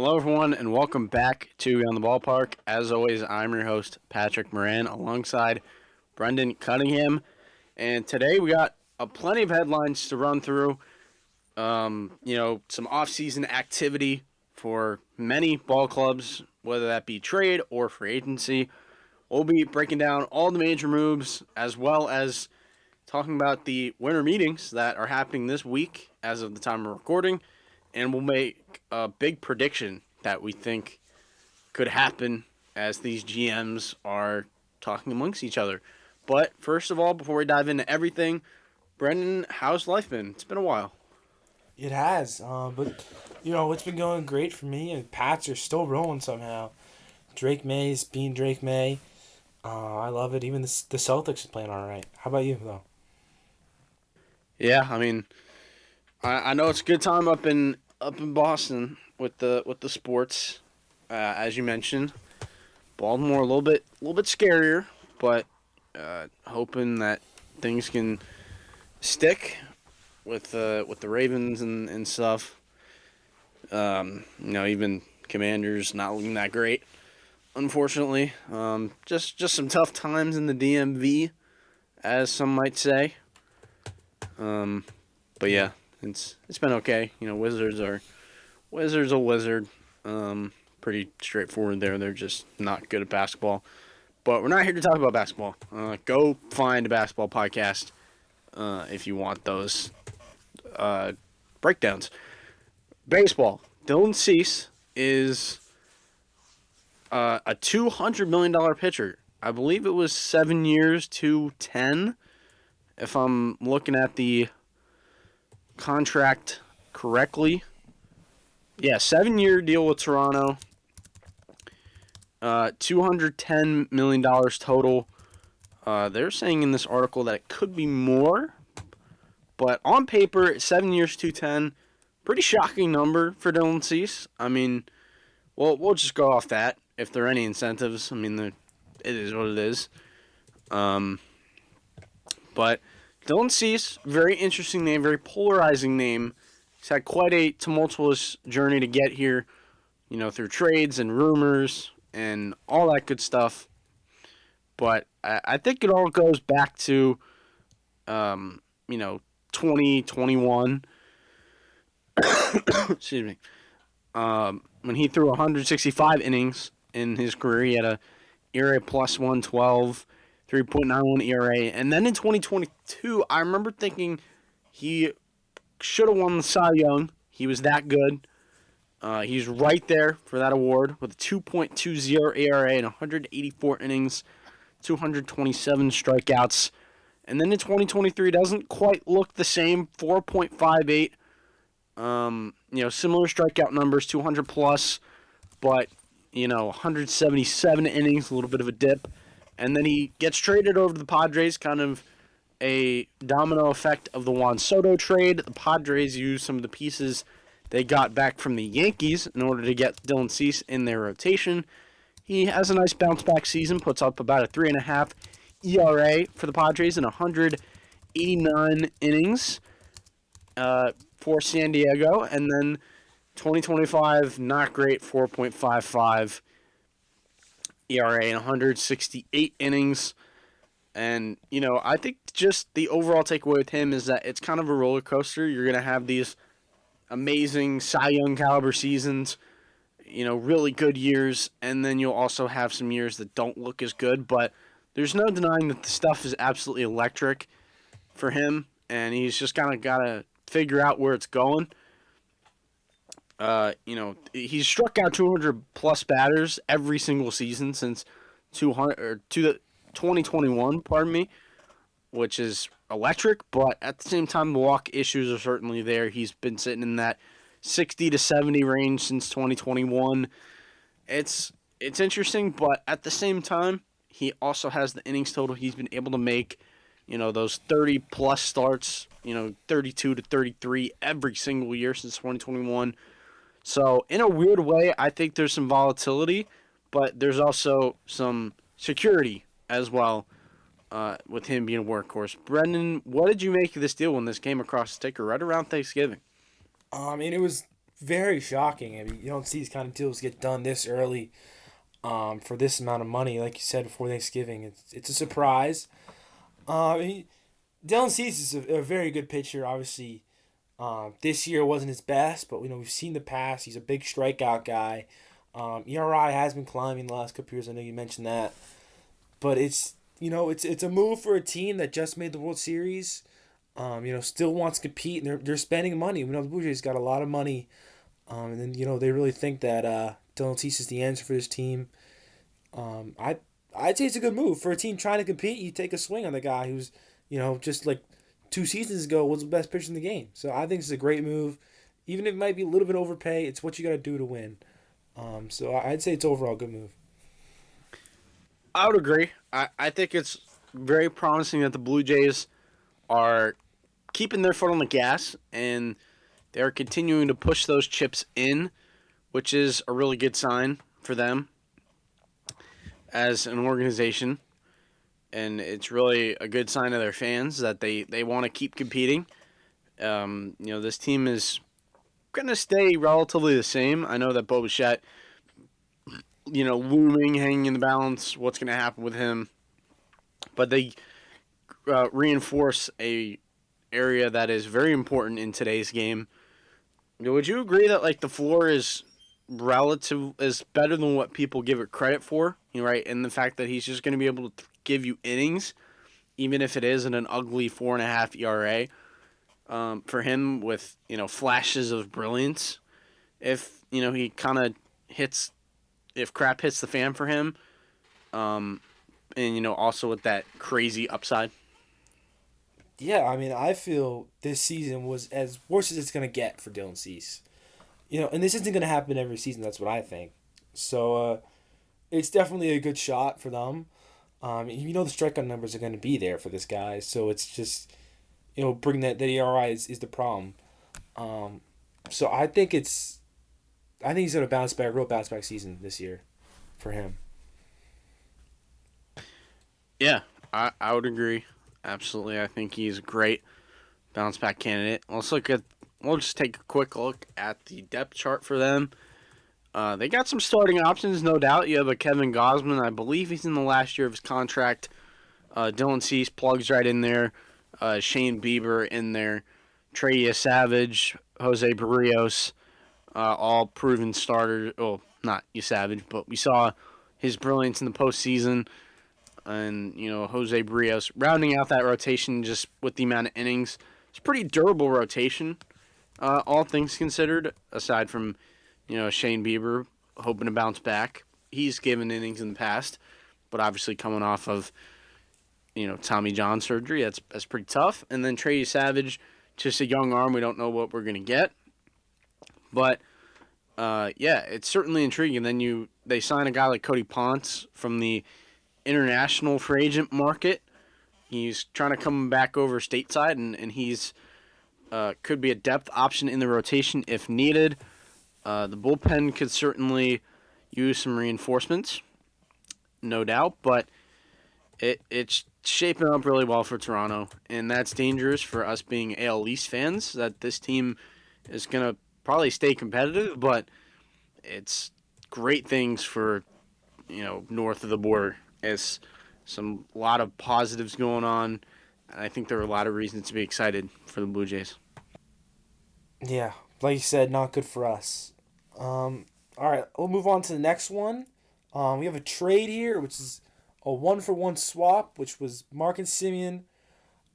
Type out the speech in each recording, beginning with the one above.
Hello, everyone, and welcome back to Beyond the Ballpark. As always, I'm your host, Patrick Moran, alongside Brendan Cunningham. And today we got plenty of headlines to run through. Some off-season activity for many ball clubs, whether that be trade or free agency. We'll be breaking down all the major moves, as well as talking about the winter meetings that are happening this week as of the time of recording. And we'll make a big prediction that we think could happen as these GMs are talking amongst each other. But first of all, before we dive into everything, Brendan, how's life been? It's been a while. It has, but it's been going great for me, and Pats are still rolling somehow. Drake May's being Drake May. I love it. Even the Celtics are playing all right. How about you, though? Yeah, I know it's a good time up in Boston with the sports, as you mentioned. Baltimore a little bit scarier, but hoping that things can stick with the Ravens and stuff. Even Commanders not looking that great, unfortunately. Just some tough times in the DMV, as some might say. But yeah, it's been okay. Wizards are a wizard. Pretty straightforward there. They're just not good at basketball. But we're not here to talk about basketball. Go find a basketball podcast if you want those breakdowns. Baseball. Dylan Cease is a $200 million pitcher. I believe it was 7 years, 210. If I'm looking at the contract correctly. Yeah, 7-year deal with Toronto. $210 million total. They're saying in this article that it could be more. But on paper, 7 years, 210. Pretty shocking number for Dylan Cease. We'll just go off that. If there are any incentives, it is what it is. But Dylan Cease, very interesting name, very polarizing name. He's had quite a tumultuous journey to get here, through trades and rumors and all that good stuff. But I think it all goes back to, 2021. Excuse me. When he threw 165 innings in his career, he had a ERA plus 112, 3.91 ERA. And then in 2022, I remember thinking he should have won the Cy Young. He was that good. He's right there for that award with a 2.20 ERA and 184 innings, 227 strikeouts. And then in 2023, doesn't quite look the same, 4.58. Similar strikeout numbers, 200 plus, but 177 innings, a little bit of a dip. And then he gets traded over to the Padres, kind of a domino effect of the Juan Soto trade. The Padres used some of the pieces they got back from the Yankees in order to get Dylan Cease in their rotation. He has a nice bounce-back season, puts up about a 3.5 ERA for the Padres in 189 innings for San Diego. And then 2025, not great, 4.55 ERA in 168 innings. And, I think just the overall takeaway with him is that it's kind of a roller coaster. You're going to have these amazing Cy Young caliber seasons, really good years, and then you'll also have some years that don't look as good. But there's no denying that the stuff is absolutely electric for him, and he's just kind of got to figure out where it's going. He's struck out 200 plus batters every single season since 2021, pardon me, which is electric, but at the same time, the walk issues are certainly there. He's been sitting in that 60 to 70 range since 2021. It's interesting, but at the same time, he also has the innings total he's been able to make, those 30 plus starts, 32 to 33 every single year since 2021. So in a weird way, I think there's some volatility, but there's also some security as well with him being a workhorse. Brendan, what did you make of this deal when this came across the ticker right around Thanksgiving? It was very shocking. I mean, you don't see these kind of deals get done this early, for this amount of money, like you said before Thanksgiving. It's a surprise. I mean, Dylan Cease is a very good pitcher. Obviously, this year wasn't his best, but we've seen the past. He's a big strikeout guy. ERI has been climbing the last couple years. I know you mentioned that, but it's a move for a team that just made the World Series. Still wants to compete, and they're spending money. We know the Blue Jays got a lot of money, and then they really think that Dylan Cease is the answer for this team. I'd say it's a good move for a team trying to compete. You take a swing on the guy who's just like 2 seasons ago was the best pitcher in the game. So I think it's a great move, even if it might be a little bit overpay. It's what you got to do to win. So I'd say it's overall a good move. I would agree. I think it's very promising that the Blue Jays are keeping their foot on the gas and they're continuing to push those chips in, which is a really good sign for them as an organization. And it's really a good sign of their fans that they want to keep competing. This team is going to stay relatively the same. I know that Bo Bichette, looming, hanging in the balance, what's going to happen with him. But they reinforce a area that is very important in today's game. Would you agree that the floor is better than what people give it credit for? Right, and the fact that he's just going to be able to give you innings, even if it is in an ugly 4.5 ERA, for him with flashes of brilliance. If he kind of hits, if crap hits the fan for him, and also with that crazy upside. Yeah, I mean, I feel this season was as worse as it's gonna get for Dylan Cease. And this isn't gonna happen every season. That's what I think. So it's definitely a good shot for them. The strikeout numbers are gonna be there for this guy. So it's just bring that ERI is the problem. So I think he's gonna bounce back, real bounce back season this year, for him. Yeah, I would agree. Absolutely. I think he's a great bounce back candidate. We'll just take a quick look at the depth chart for them. They got some starting options, no doubt. You have a Kevin Gausman. I believe he's in the last year of his contract. Dylan Cease plugs right in there. Shane Bieber in there. Trey Savage, Jose Barrios, all proven starters. Oh, not Savage, but we saw his brilliance in the postseason. And, Jose Barrios rounding out that rotation just with the amount of innings. It's a pretty durable rotation, all things considered, aside from, Shane Bieber hoping to bounce back. He's given innings in the past, but obviously coming off of, Tommy John surgery, that's pretty tough. And then Trey Savage, just a young arm. We don't know what we're going to get. But, yeah, it's certainly intriguing. Then they sign a guy like Cody Ponce from the international free agent market. He's trying to come back over stateside, and he's could be a depth option in the rotation if needed. The bullpen could certainly use some reinforcements, no doubt, but it's shaping up really well for Toronto, and that's dangerous for us being AL East fans, that this team is going to probably stay competitive, but it's great things for, north of the border. It's a lot of positives going on, and I think there are a lot of reasons to be excited for the Blue Jays. Yeah, like you said, not good for us. All right, we'll move on to the next one. We have a trade here, which is a 1-for-1 swap, which was Marcus Semien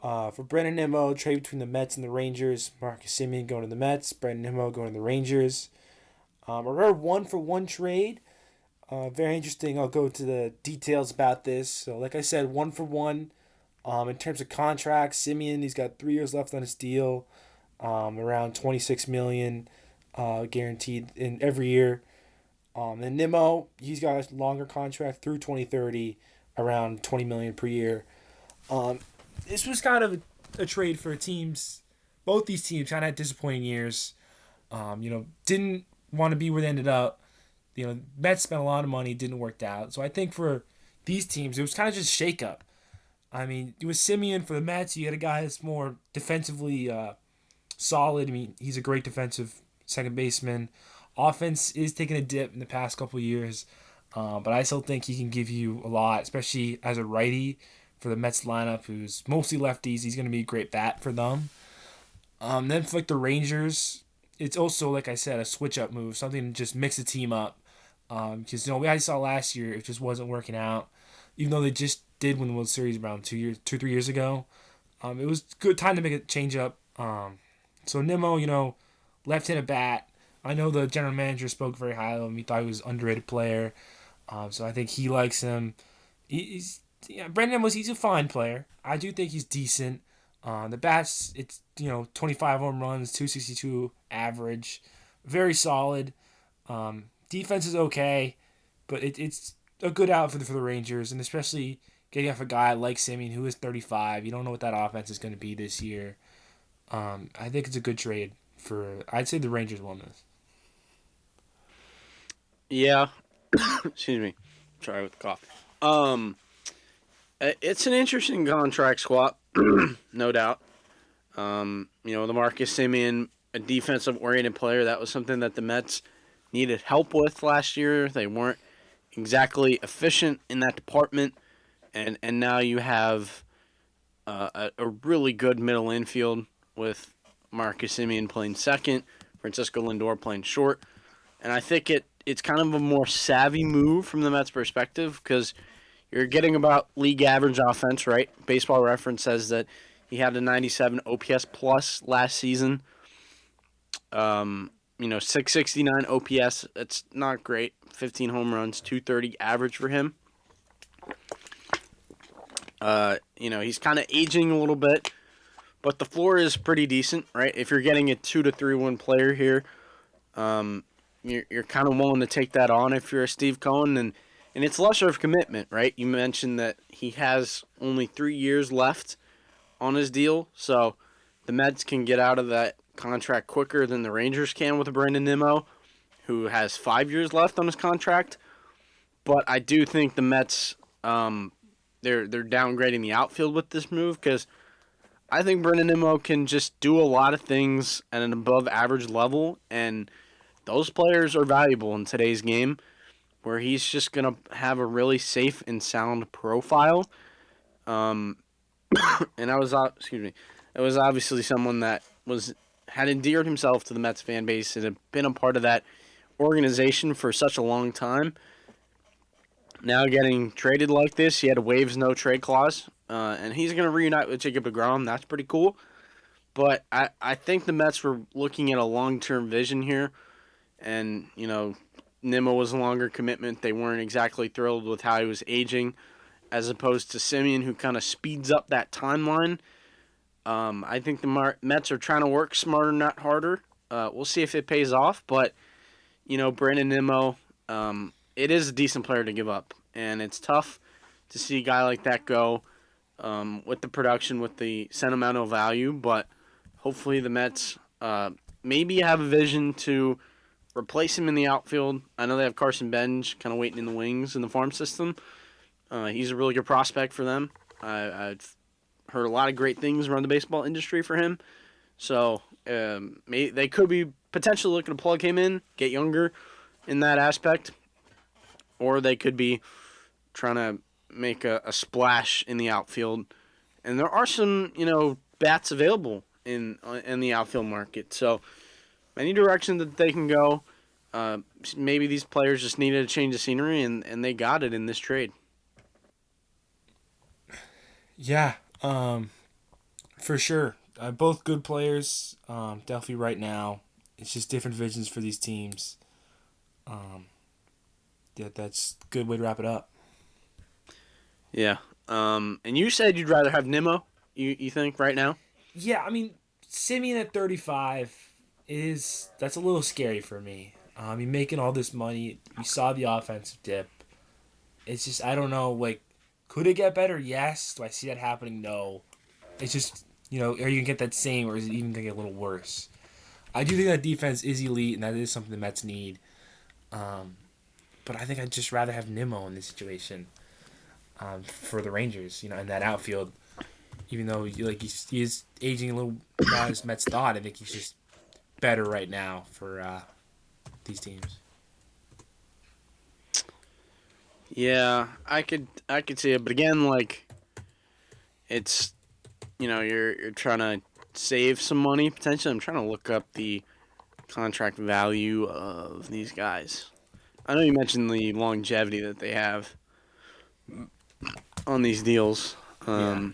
for Brandon Nimmo. Trade between the Mets and the Rangers. Marcus Semien going to the Mets, Brandon Nimmo going to the Rangers. A rare 1-for-1 trade. Very interesting. I'll go to the details about this. So, like I said, 1-for-1. In terms of contracts, Semien, he's got 3 years left on his deal, around $26 million guaranteed in every year. And Nimmo, he's got a longer contract through 2030, around $20 million per year. This was kind of a trade for teams. Both these teams kind of had disappointing years. Didn't want to be where they ended up. Mets spent a lot of money, didn't work out. So I think for these teams, it was kind of just shake-up. I mean, it was Semien for the Mets. You had a guy that's more defensively solid. I mean, he's a great defensive second baseman. Offense is taking a dip in the past couple of years, but I still think he can give you a lot, especially as a righty for the Mets lineup, who's mostly lefties. He's going to be a great bat for them. Then for like the Rangers, it's also, like I said, a switch up move, something to just mix the team up. Because we I saw last year, it just wasn't working out, even though they just did win the World Series around 3 years ago. It was good time to make a change up. So Nimmo, left-handed bat. I know the general manager spoke very highly of him. He thought he was an underrated player. So I think he likes him. Brandon Nimmo, he's a fine player. I do think he's decent. The bats, it's 25 home runs, 262 average, very solid. Defense is okay, but it's a good outfit for the Rangers, and especially getting off a guy like Simeon who is 35. You don't know what that offense is going to be this year. I think it's a good trade I'd say the Rangers won this. Yeah. Excuse me. Sorry with the cough. It's an interesting contract swap, no doubt. The Marcus Simeon, a defensive-oriented player, that was something that the Mets needed help with last year. They weren't exactly efficient in that department, and now you have a really good middle infield with Marcus Simeon playing second, Francisco Lindor playing short, and I think it's kind of a more savvy move from the Mets' perspective because you're getting about league average offense, right? Baseball Reference says that he had a 97 OPS plus last season. 669 OPS. That's not great. 15 home runs, 230 average for him. He's kind of aging a little bit, but the floor is pretty decent, right? If you're getting a 2 to 3-1 player here, you're kind of willing to take that on if you're a Steve Cohen, and it's lesser of commitment, right? You mentioned that he has only 3 years left on his deal, so the Mets can get out of that contract quicker than the Rangers can with Brandon Nimmo, who has 5 years left on his contract. But I do think the Mets, they're downgrading the outfield with this move because I think Brandon Nimmo can just do a lot of things at an above average level, and those players are valuable in today's game, where he's just gonna have a really safe and sound profile. And it was obviously someone that had endeared himself to the Mets fan base and had been a part of that organization for such a long time. Now getting traded like this, he had a waives no trade clause, and he's going to reunite with Jacob deGrom. That's pretty cool. But I think the Mets were looking at a long-term vision here, and, Nimmo was a longer commitment. They weren't exactly thrilled with how he was aging, as opposed to Simeon, who kind of speeds up that timeline. I think the Mets are trying to work smarter, not harder. We'll see if it pays off, but, Brandon Nimmo, it is a decent player to give up, and it's tough to see a guy like that go with the production, with the sentimental value, but hopefully the Mets maybe have a vision to replace him in the outfield. I know they have Carson Bench kind of waiting in the wings in the farm system. He's a really good prospect for them. I've heard a lot of great things around the baseball industry for him. So they could be potentially looking to plug him in, get younger in that aspect. Or they could be trying to make a splash in the outfield. And there are some, bats available in the outfield market. So any direction that they can go, maybe these players just needed a change of scenery, and they got it in this trade. Yeah, for sure. Both good players. Definitely right now. It's just different visions for these teams. That's a good way to wrap it up. Yeah. And you said you'd rather have Nimmo, you think, right now? Yeah, I mean, Simeon at 35 that's a little scary for me. He's making all this money. We saw the offensive dip. It's just, I don't know, could it get better? Yes. Do I see that happening? No. It's just, are you going to get that same, or is it even going to get a little worse? I do think that defense is elite, and that is something the Mets need. But I think I'd just rather have Nimmo in this situation for the Rangers, in that outfield. Even though he is aging a little, not as Mets thought, I think he's just better right now for these teams. Yeah, I could see it, but again, like it's you're trying to save some money potentially. I'm trying to look up the contract value of these guys. I know you mentioned the longevity that they have on these deals, Yeah.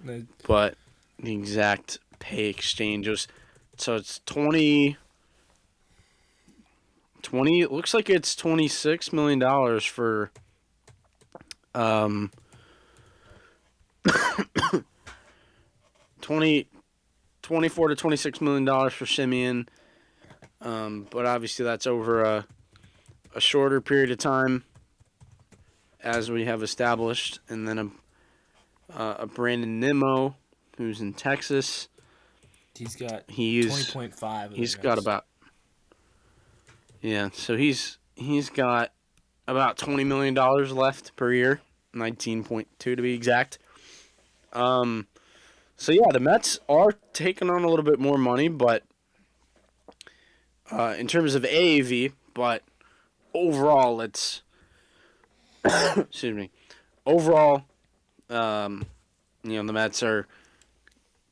The- but the exact pay exchange was so it's 20. It looks like it's $26 million for um 20 24 to $26 million for Simeon. But obviously that's over a shorter period of time, as we have established, and then a Brandon Nimmo, who's in Texas. He's got He's 20.5 of he's the got next. about so he's got about $20 million left per year, 19.2 to be exact. So yeah, the Mets are taking on a little bit more money, but in terms of AAV, but overall it's excuse me. Overall, um, the Mets are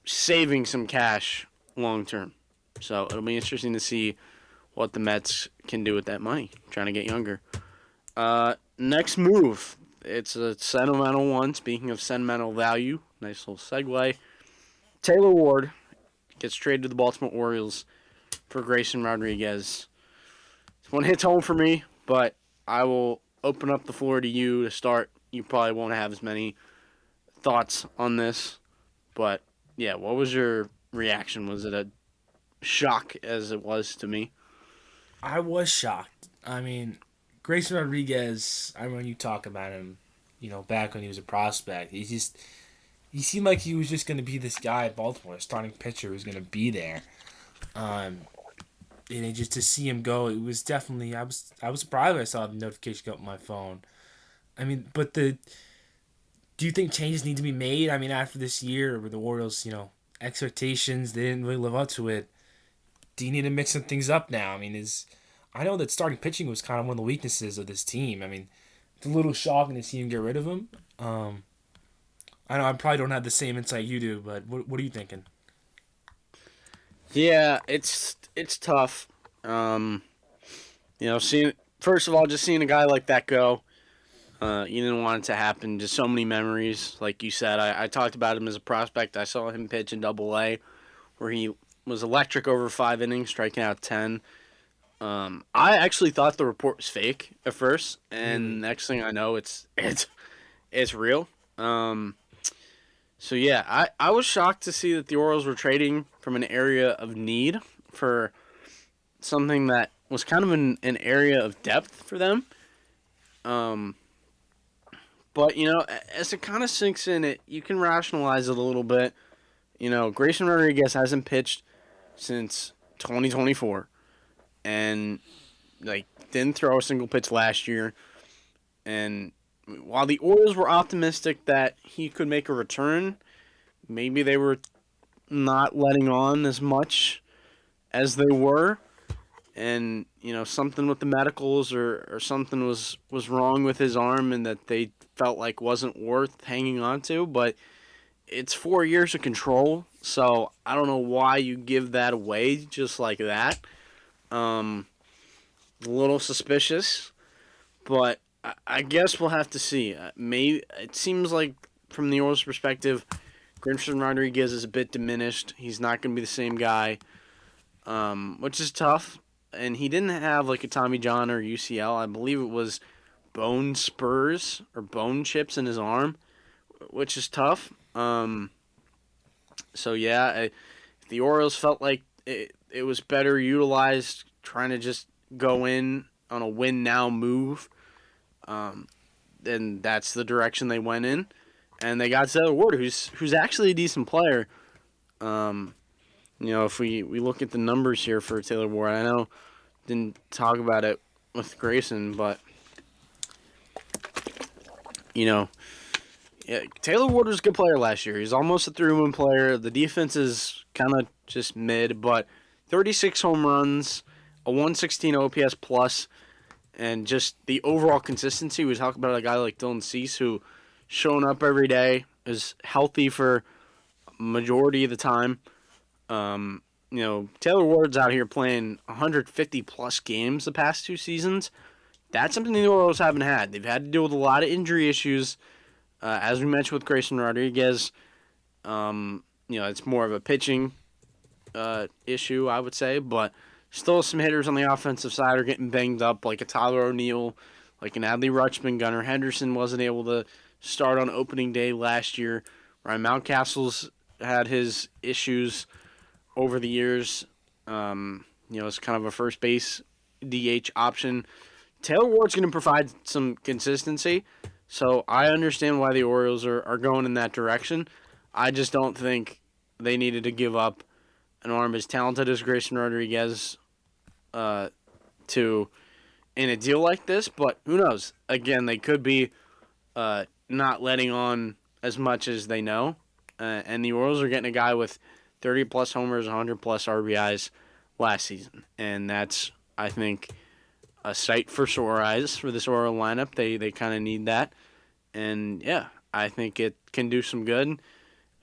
saving some cash long term. So it'll be interesting to see what the Mets can do with that money, trying to get younger. Next move. It's a sentimental one. Speaking of sentimental value, nice little segue. Taylor Ward gets traded to the Baltimore Orioles for Grayson Rodriguez. This one hits home for me, but I will open up the floor to you to start. You probably won't have as many thoughts on this, but yeah, what was your reaction? Was it a shock as it was to me? I was shocked. I mean, Grayson Rodriguez. I remember you talk about him, back when he was a prospect. He seemed like he was just going to be this guy at Baltimore, a starting pitcher who was going to be there. And just to see him go, it was definitely I was surprised when I saw the notification go up on my phone. I mean, but do you think changes need to be made? I mean, after this year with the Orioles, expectations they didn't really live up to it. Do you need to mix some things up now? I mean, I know that starting pitching was kind of one of the weaknesses of this team. I mean, it's a little shocking to see him get rid of him. I know I probably don't have the same insight you do, but what are you thinking? Yeah, it's tough. Seeing first of all, just seeing a guy like that go, you didn't want it to happen. Just so many memories, like you said. I talked about him as a prospect. I saw him pitch in Double A, where he was electric over 5 innings, striking out 10. I actually thought the report was fake at first, and Really? next thing I know, it's real. So yeah, I was shocked to see that the Orioles were trading from an area of need for something that was kind of an area of depth for them. Um, but as it kind of sinks in, you can rationalize it a little bit. Grayson Rodriguez hasn't pitched since 2024, and like didn't throw a single pitch last year. And while the Orioles were optimistic that he could make a return, maybe they were not letting on as much as they were. And something with the medicals or something was wrong with his arm, and that they felt like wasn't worth hanging on to. But it's 4 years of control, so I don't know why you give that away just like that. A little suspicious, but I guess we'll have to see. Maybe it seems like from the Orioles' perspective, Grayson Rodriguez is a bit diminished. He's not going to be the same guy, which is tough. And he didn't have like a Tommy John or UCL. I believe it was bone spurs or bone chips in his arm, which is tough. So yeah, the Orioles felt like it was better utilized trying to just go in on a win now move. Then that's the direction they went in, and they got Taylor Ward, who's actually a decent player. If we look at the numbers here for Taylor Ward, I know didn't talk about it with Grayson, but yeah, Taylor Ward was a good player last year. He's almost a 3-win player. The defense is kind of just mid, but 36 home runs, a 116 OPS plus, and just the overall consistency. We talk about a guy like Dylan Cease who showing up every day, is healthy for majority of the time. Taylor Ward's out here playing 150 plus games the past 2 seasons. That's something the Orioles haven't had. They've had to deal with a lot of injury issues, as we mentioned with Grayson Rodriguez. It's more of a pitching issue, I would say, but still some hitters on the offensive side are getting banged up, like a Tyler O'Neill, like an Adley Rutschman. Gunnar Henderson wasn't able to start on opening day last year. Ryan Mountcastle's had his issues over the years. It's kind of a first base DH option. Taylor Ward's going to provide some consistency, so I understand why the Orioles are going in that direction. I just don't think they needed to give up an arm as talented as Grayson Rodriguez to in a deal like this, but who knows? Again, they could be not letting on as much as they know, and the Orioles are getting a guy with 30-plus homers, 100-plus RBIs last season, and that's, I think, a sight for sore eyes for this Oriole lineup. They kind of need that, and yeah, I think it can do some good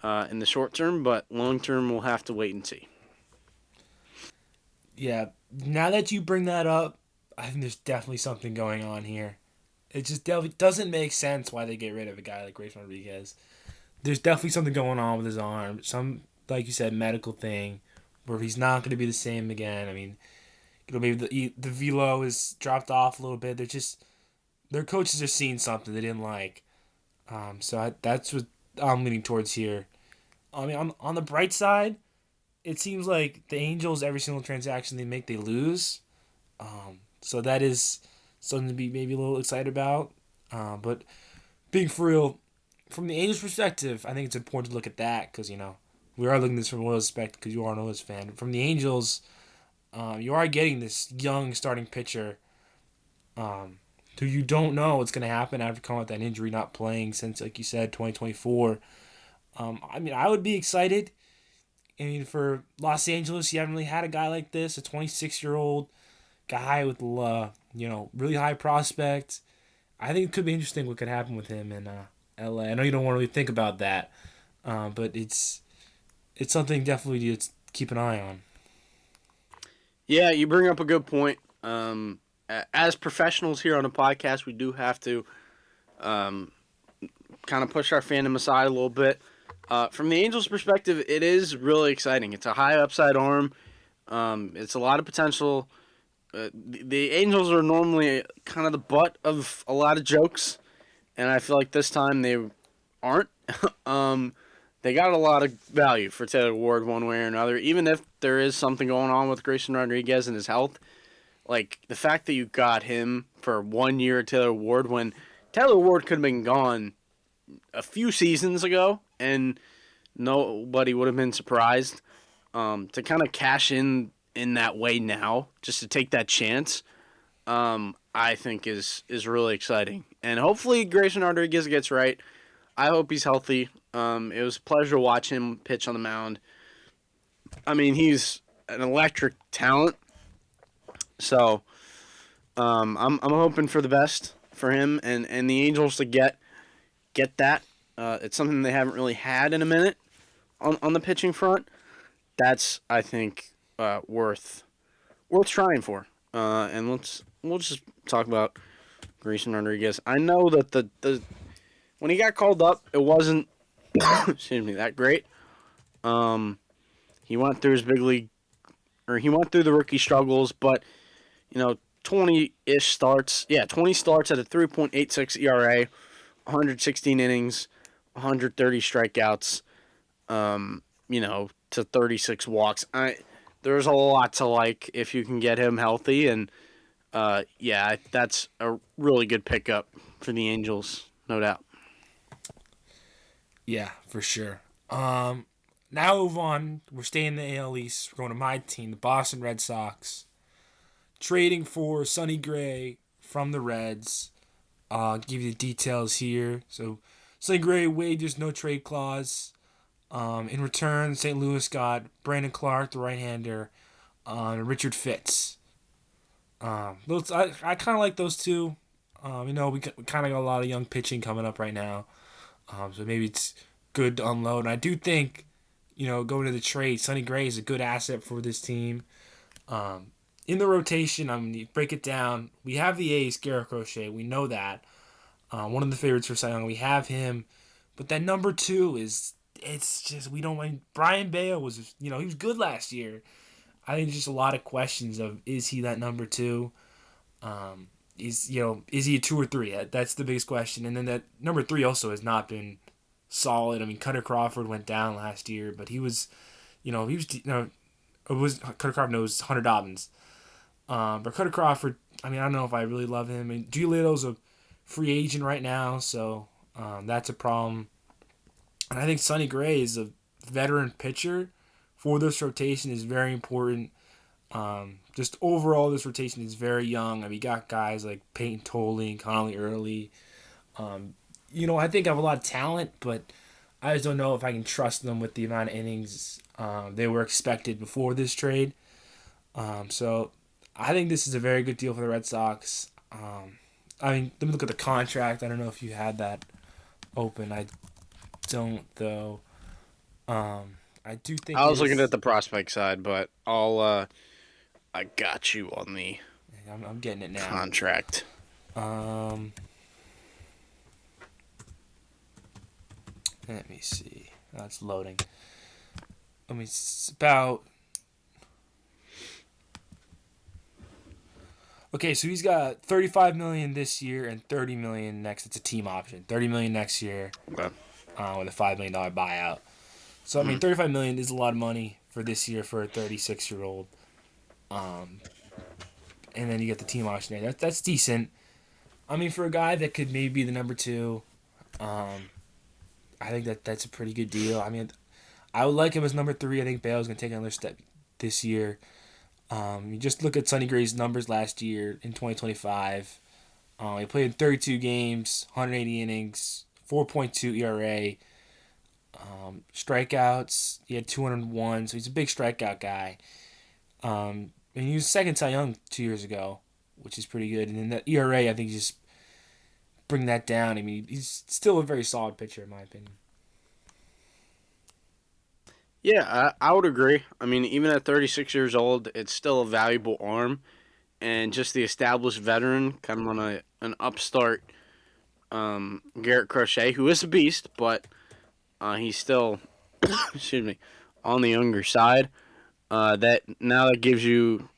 in the short term, but long term we'll have to wait and see. Yeah, now that you bring that up, I think there's definitely something going on here. It just doesn't make sense why they get rid of a guy like Grayson Rodriguez. There's definitely something going on with his arm. Some, like you said, medical thing where he's not going to be the same again. I mean, maybe the velo is dropped off a little bit. Their coaches are seeing something they didn't like. That's what I'm leaning towards here. I mean, on the bright side, it seems like the Angels, every single transaction they make, they lose. So that is something to be maybe a little excited about. But being for real, from the Angels' perspective, I think it's important to look at that because, we are looking at this from a Oilers perspective because you are an Oilers fan. From the Angels, you are getting this young starting pitcher who you don't know what's going to happen after coming with that injury, not playing since, like you said, 2024. I would be excited. I mean, for Los Angeles, you haven't really had a guy like this, a 26-year-old guy with, really high prospects. I think it could be interesting what could happen with him in LA. I know you don't want to really think about that, but it's something definitely to keep an eye on. Yeah, you bring up a good point. As professionals here on the podcast, we do have to kind of push our fandom aside a little bit. From the Angels' perspective, it is really exciting. It's a high upside arm. It's a lot of potential. The Angels are normally kind of the butt of a lot of jokes, and I feel like this time they aren't. They got a lot of value for Taylor Ward one way or another, even if there is something going on with Grayson Rodriguez and his health. Like, the fact that you got him for 1 year at Taylor Ward when Taylor Ward could have been gone a few seasons ago, and nobody would have been surprised. To kind of cash in that way now, just to take that chance, I think is really exciting. And hopefully Grayson Rodriguez gets right. I hope he's healthy. It was a pleasure to watch him pitch on the mound. I mean, he's an electric talent. So I'm hoping for the best for him and the Angels to get that. It's something they haven't really had in a minute on the pitching front. That's, I think, worth trying for. And we'll just talk about Grayson Rodriguez. I know that the when he got called up, it wasn't that great. He went through his big league, or he went through the rookie struggles, but 20-ish starts. Yeah, 20 starts at a 3.86 ERA, 116 innings, 130 strikeouts, to 36 walks. There's a lot to like if you can get him healthy, and that's a really good pickup for the Angels, no doubt. Yeah, for sure. Now move on. We're staying in the AL East. We're going to my team, the Boston Red Sox. Trading for Sonny Gray from the Reds. I'll give you the details here. So, Sonny Gray waived his no trade clause. In return, St. Louis got Brandon Clark, the right-hander, Richard Fitz. Those I kind of like those two. We kind of got a lot of young pitching coming up right now. So maybe it's good to unload. And I do think, going to the trade, Sonny Gray is a good asset for this team. In the rotation, you break it down. We have the ace, Garrett Crochet. We know that. One of the favorites for Cy Young. We have him. But that number two it's just, we don't want. Brian Bayo was, he was good last year. I think there's just a lot of questions of, is he that number two? Is he a 2 or 3? That's the biggest question. And then that number 3 also has not been solid. I mean, Cutter Crawford went down last year, but Cutter Crawford knows Hunter Dobbins. But Cutter Crawford, I don't know if I really love him. Giolito's a free agent right now, so that's a problem. And I think Sonny Gray is a veteran pitcher for this rotation is very important. Just overall, this rotation is very young. You got guys like Peyton Tolle and Connolly Early. I think I have a lot of talent, but I just don't know if I can trust them with the amount of innings they were expected before this trade. So I think this is a very good deal for the Red Sox. Let me look at the contract. I don't know if you had that open. I don't, though. I do think I was looking at the prospect side, but I got you on the I'm getting it now. Contract. Let me see. That's loading. It's about. Okay, so he's got $35 million this year and $30 million next. It's a team option. $30 million next year. Okay. With a $5 million buyout. So $35 million is a lot of money for this year for a 36-year-old. And then you get the team option there. That's decent. For a guy that could maybe be the number 2, I think that's a pretty good deal. I would like him as number 3. I think Bale's going to take another step this year. You just look at Sonny Gray's numbers last year in 2025. He played in 32 games, 180 innings, 4.2 ERA. Strikeouts, he had 201, so he's a big strikeout guy. And he was second Cy Young 2 years ago, which is pretty good. And then that ERA, I think, just bring that down. He's still a very solid pitcher, in my opinion. Yeah, I would agree. Even at 36 years old, it's still a valuable arm. And just the established veteran, kind of on an upstart Garrett Crochet, who is a beast, but he's still, excuse me, on the younger side. That gives you,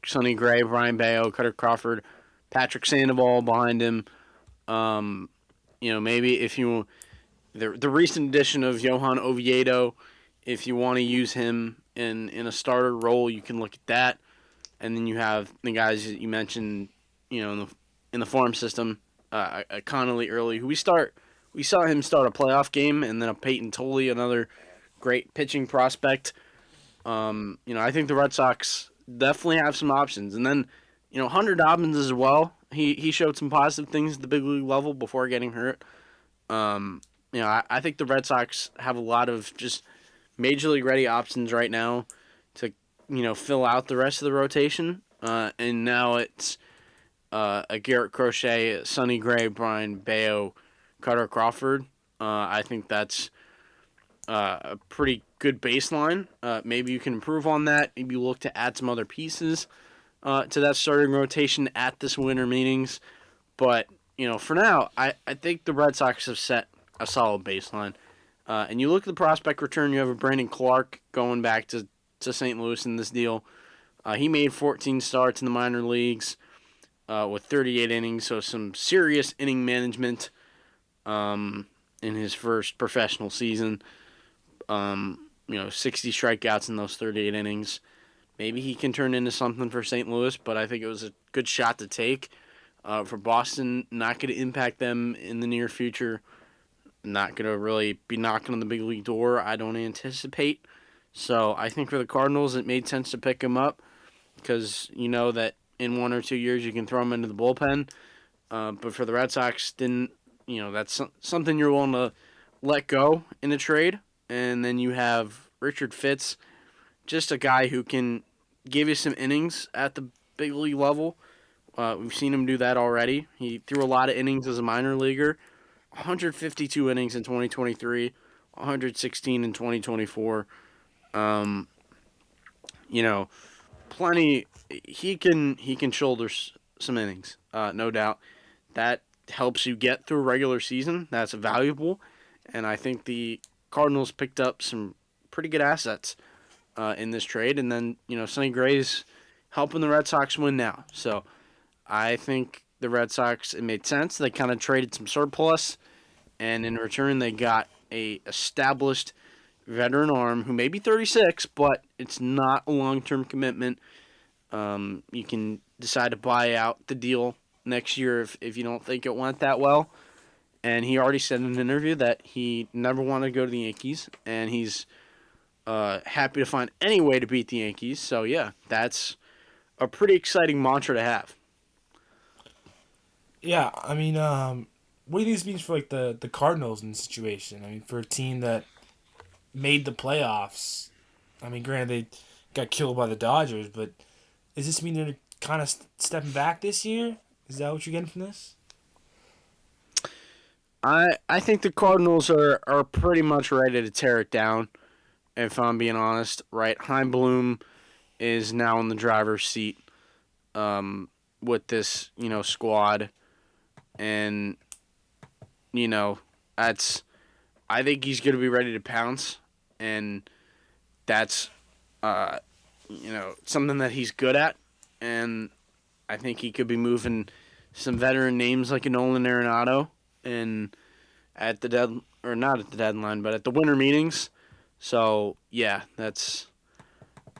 Sonny Gray, Brian Bayo, Cutter Crawford, Patrick Sandoval behind him. Maybe if you the recent addition of Johan Oviedo, if you want to use him in a starter role, you can look at that. And then you have the guys that you mentioned, in the farm system, Connolly Early, who we saw him start a playoff game, and then a Peyton Tolle, another great pitching prospect. I think the Red Sox definitely have some options. And then, Hunter Dobbins as well. He showed some positive things at the big league level before getting hurt. I think the Red Sox have a lot of just major league ready options right now to, fill out the rest of the rotation. And now it's a Garrett Crochet, Sonny Gray, Brian Bayo, Cutter Crawford. I think that's a pretty good baseline. Maybe you can improve on that. Maybe look to add some other pieces to that starting rotation at this winter meetings. But, for now, I think the Red Sox have set a solid baseline. And you look at the prospect return, you have a Brandon Clark going back to St. Louis in this deal. He made 14 starts in the minor leagues with 38 innings, so some serious inning management in his first professional season. 60 strikeouts in those 38 innings. Maybe he can turn into something for St. Louis, but I think it was a good shot to take. For Boston, not going to impact them in the near future. Not going to really be knocking on the big league door, I don't anticipate. So I think for the Cardinals, it made sense to pick him up because you know that in 1 or 2 years you can throw him into the bullpen. But for the Red Sox, that's something you're willing to let go in a trade. And then you have Richard Fitz, just a guy who can give you some innings at the big league level. We've seen him do that already. He threw a lot of innings as a minor leaguer. 152 innings in 2023, 116 in 2024. Um, you know, plenty. He can shoulder some innings, no doubt. That helps you get through a regular season. That's valuable, and I think the Cardinals picked up some pretty good assets in this trade, and then Sonny Gray's helping the Red Sox win now. So I think the Red Sox, it made sense. They kind of traded some surplus, and in return they got a established veteran arm who may be 36, but it's not a long-term commitment. You can decide to buy out the deal next year if you don't think it went that well. And he already said in an interview that he never wanted to go to the Yankees, and he's happy to find any way to beat the Yankees. So, yeah, that's a pretty exciting mantra to have. Yeah, I mean, what do these mean for like the Cardinals in this situation? I mean, for a team that made the playoffs. I mean, granted they got killed by the Dodgers, but does this mean they're kind of stepping back this year? Is that what you're getting from this? I think the Cardinals are pretty much ready to tear it down, if I'm being honest. Right, Heimblum is now in the driver's seat with this squad, and that's I think he's going to be ready to pounce, and that's something that he's good at, and I think he could be moving some veteran names like a Nolan Arenado and at the or not at the deadline, but at the winter meetings. So yeah,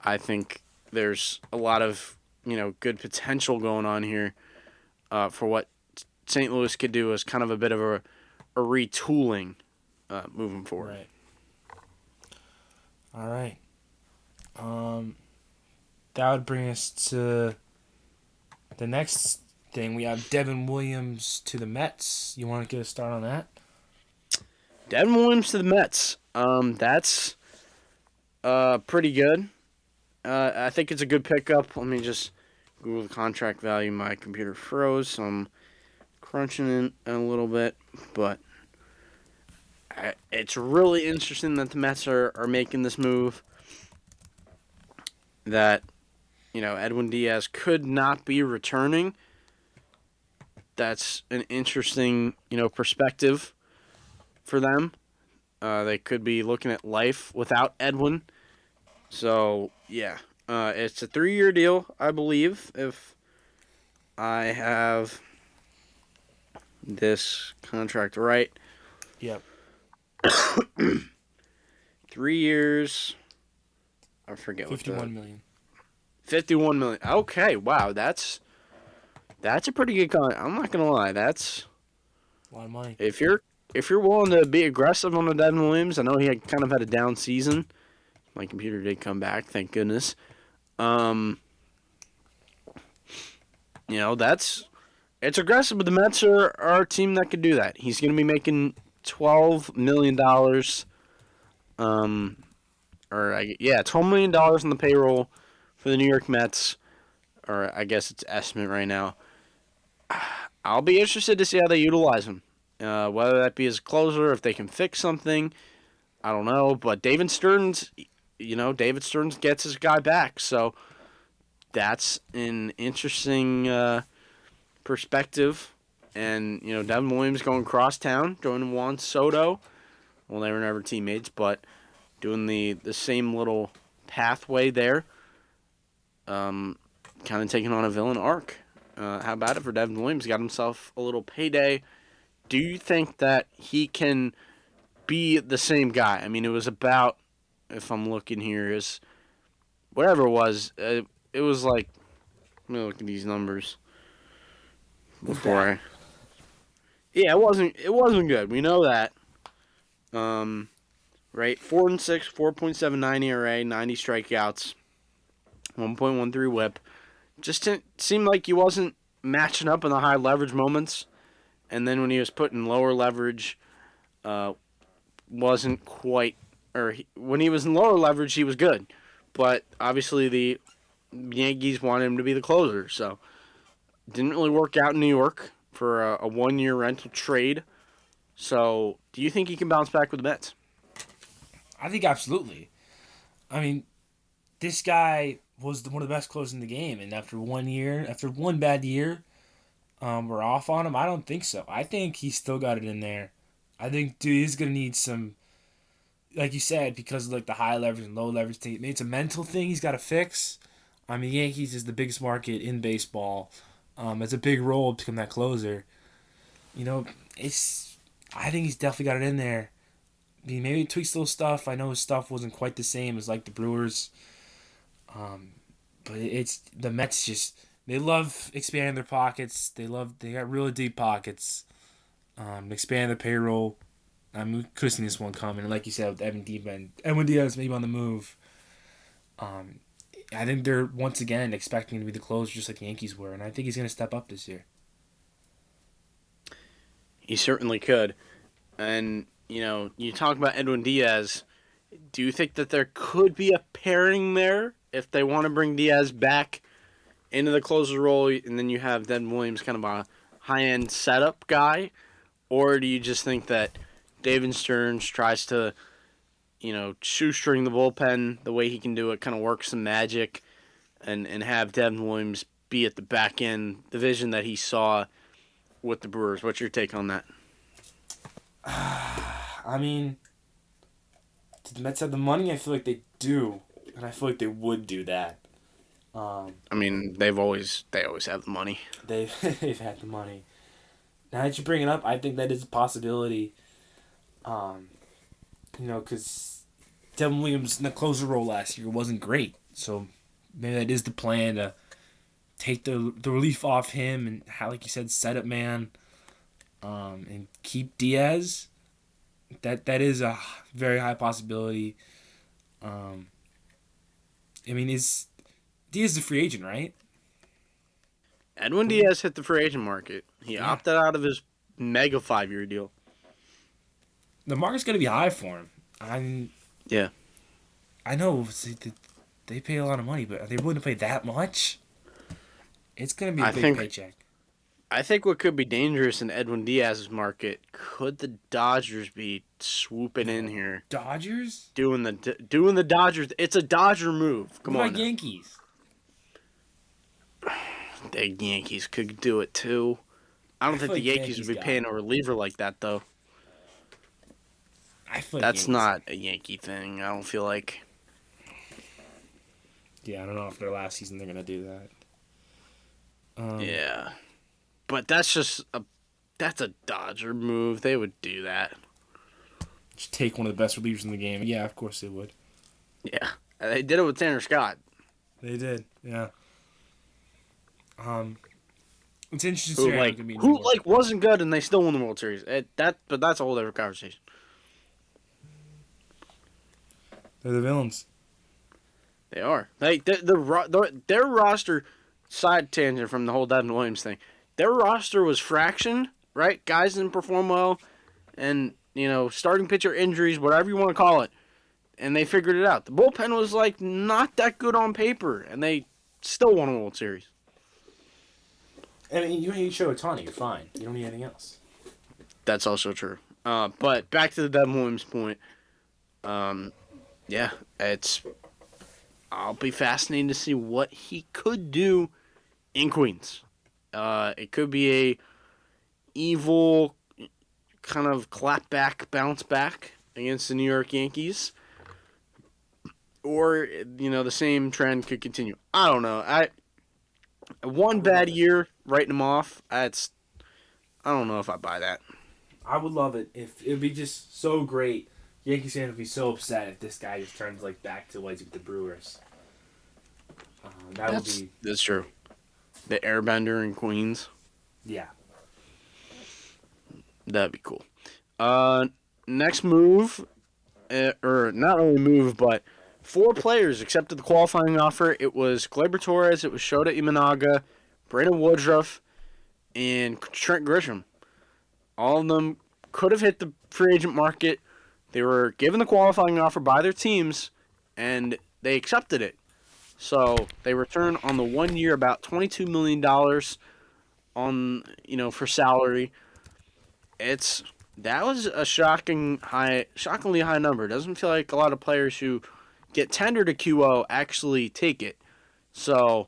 I think there's a lot of good potential going on here for what St. Louis could do as kind of a bit of a retooling moving forward. Right. All right. That would bring us to the next thing. We have Devin Williams to the Mets. You want to get a start on that? Devin Williams to the Mets. That's pretty good. I think it's a good pickup. Let me just Google the contract value. My computer froze, so I'm crunching it a little bit. But it's really interesting that the Mets are making this move. That Edwin Diaz could not be returning. That's an interesting perspective for them. They could be looking at life without Edwin. So, yeah. It's a 3-year deal, I believe, if I have this contract right. Yep. 3 years. I forget what $51 million. $51 million. Okay, wow, that's a pretty good contract. I'm not gonna lie, that's A lot of money. if you're willing to be aggressive on the Devin Williams. I know he kind of had a down season. My computer did come back, thank goodness. It's aggressive, but the Mets are a team that could do that. He's gonna be making $12 million. $12 million on the payroll for the New York Mets, or I guess it's estimate right now. I'll be interested to see how they utilize him. Whether that be as a closer, if they can fix something, I don't know. But David Stearns gets his guy back, so that's an interesting perspective. And Devin Williams going cross town, joining Juan Soto. Well, they were never teammates, but doing the same little pathway there. Kind of taking on a villain arc. How about it for Devin Williams? Got himself a little payday. Do you think that he can be the same guy? I mean, it was about, if I'm looking here, is whatever it was. It was like, let me look at these numbers before I. Yeah, it wasn't good. We know that. Right, 4-6, 4.79 ERA, 90 strikeouts, 1.13 WHIP. Just seemed like he wasn't matching up in the high leverage moments, and then when he was put in lower leverage, wasn't quite. When he was in lower leverage, he was good, but obviously the Yankees wanted him to be the closer. So didn't really work out in New York for a 1-year rental trade. So do you think he can bounce back with the Mets? I think absolutely. I mean, this guy was one of the best closers in the game, and after one bad year, we're off on him. I don't think so. I think he's still got it in there. I think dude is gonna need some, like you said, because of like the high leverage and low leverage thing. Maybe it's a mental thing he's got to fix. I mean, Yankees is the biggest market in baseball. It's a big role to become that closer. You know, it's. I think he's definitely got it in there. I mean, maybe he tweaks little stuff. I know his stuff wasn't quite the same as like the Brewers. But it's the Mets just they love expanding their pockets. They got really deep pockets. Expand the payroll. We could have seen this one coming. And like you said, with Edwin Diaz maybe on the move. I think they're once again expecting him to be the closer, just like the Yankees were, and I think he's going to step up this year. He certainly could. And, you talk about Edwin Diaz. Do you think that there could be a pairing there if they want to bring Diaz back into the closer role and then you have Devin Williams kind of a high-end setup guy? Or do you just think that David Stearns tries to, shoestring the bullpen the way he can do it, kind of work some magic and have Devin Williams be at the back end, the vision that he saw with the Brewers? What's your take on that? I mean, do the Mets have the money? I feel like they do, and I feel like they would do that. They always have the money. They've had the money. Now that you bring it up, I think that is a possibility. Because Devin Williams in the closer role last year wasn't great, so maybe that is the plan to take the relief off him and, how, like you said, set up man, and keep Diaz. That is a very high possibility. Is Diaz a free agent, right? Edwin Diaz hit the free agent market. He opted out of his mega 5-year deal. The market's going to be high for him. Yeah. I know they pay a lot of money, but are they willing to pay that much? It's going to be a big paycheck. I think what could be dangerous in Edwin Diaz's market, could the Dodgers be swooping in here? Dodgers? Doing the Dodgers. It's a Dodger move. Come on. Yankees? The Yankees could do it too. I don't think the Yankees would be paying a reliever like that, though. I feel like that's not a Yankee thing. I don't feel like. Yeah, I don't know if their last season they're gonna do that. Yeah, but that's a Dodger move. They would do that. Just take one of the best relievers in the game. Yeah, of course they would. Yeah, they did it with Tanner Scott. They did. Yeah. It's interesting. Who wasn't good and they still won the World Series. But that's a whole other conversation. They're the villains. They are. Their roster, side tangent from the whole Devin Williams thing. Their roster was fractioned, right? Guys didn't perform well, and starting pitcher injuries, whatever you want to call it, and they figured it out. The bullpen was not that good on paper, and they still won a World Series. I mean, you need Ohtani, you're fine. You don't need anything else. That's also true. But back to the Devin Williams point. Yeah, I'll be fascinated to see what he could do in Queens. It could be a evil kind of clapback, bounce back against the New York Yankees. Or, the same trend could continue. I don't know. One bad year, writing him off, I don't know if I buy that. I would love it. If it would be just so great. Yankees fans would be so upset if this guy just turns back to what he's with the Brewers. That's true. The Airbender in Queens. Yeah. That'd be cool. Next move, or not only move, but 4 players accepted the qualifying offer. It was Gleyber Torres, it was Shota Imanaga, Brandon Woodruff, and Trent Grisham. All of them could have hit the free agent market. They were given the qualifying offer by their teams, and they accepted it. So they return on the 1 year about $22 million on for salary. That was a shockingly high number. It doesn't feel like a lot of players who get tendered a QO actually take it. So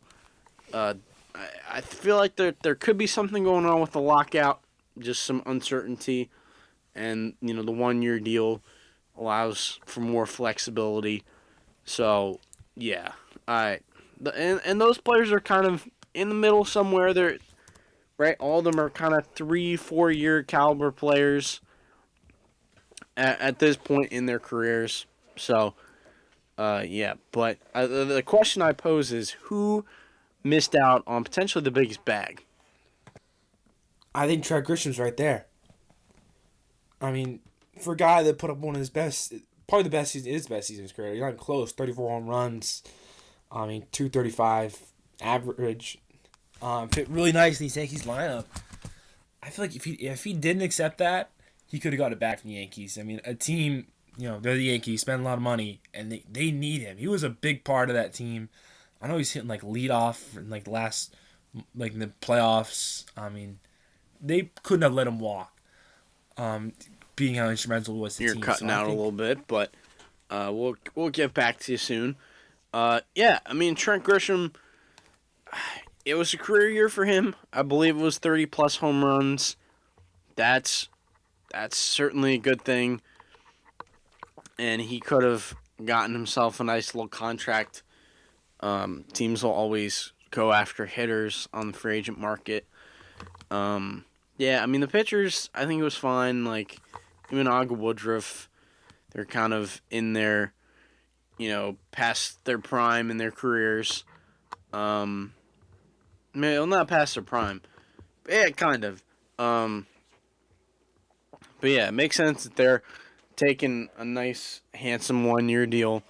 I feel like there could be something going on with the lockout, just some uncertainty, and the 1 year deal allows for more flexibility. So yeah, I and those players are kind of in the middle somewhere. They're right. All of them are kind of 3-4 year caliber players at this point in their careers. So yeah, but the question I pose is who missed out on potentially the biggest bag? I think Trent Grisham's right there. I mean, for a guy that put up one of his best, probably the best season, his best season of his career. He's not even close. 34 home runs. I mean, 235 average. Fit really nice in these Yankees lineup. I feel like if he didn't accept that, he could have got it back from the Yankees. I mean, a team, they're the Yankees, spend a lot of money, and they need him. He was a big part of that team. I know he's hitting like leadoff in like in the playoffs. I mean, they couldn't have let him walk. Being how instrumental was the You're team. cutting out a little bit, but we'll get back to you soon. Yeah, I mean Trent Grisham. It was a career year for him. I believe it was 30+ home runs. That's certainly a good thing. And he could have gotten himself a nice little contract. Teams will always go after hitters on the free agent market. Yeah, I mean the pitchers, I think it was fine. Like even Aga Woodruff, they're kind of in their, past their prime in their careers. Well, not past their prime. But yeah, kind of. But yeah, it makes sense that they're taking a nice, handsome 1 year deal.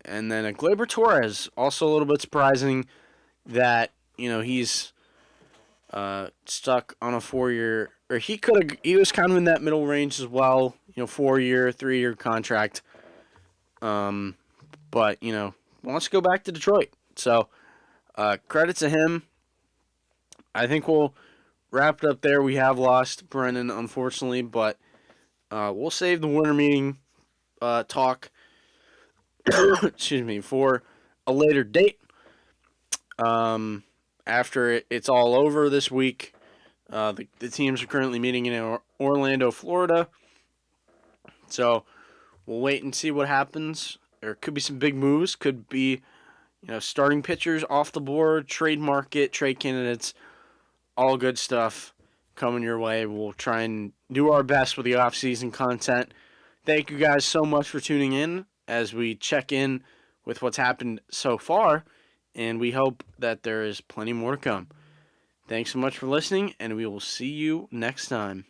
And then a Gleyber Torres, also a little bit surprising that, he's stuck on a 4 year, or he was kind of in that middle range as well, 4 year, 3 year contract. But, wants to go back to Detroit. So, credit to him. I think we'll wrap it up there. We have lost Brennan, unfortunately, but we'll save the winter meeting talk excuse me, for a later date. After it's all over this week, the teams are currently meeting in Orlando, Florida. So we'll wait and see what happens. There could be some big moves. Could be, starting pitchers off the board, trade market, trade candidates, all good stuff coming your way. We'll try and do our best with the off-season content. Thank you guys so much for tuning in as we check in with what's happened so far, and we hope that there is plenty more to come. Thanks so much for listening, and we will see you next time.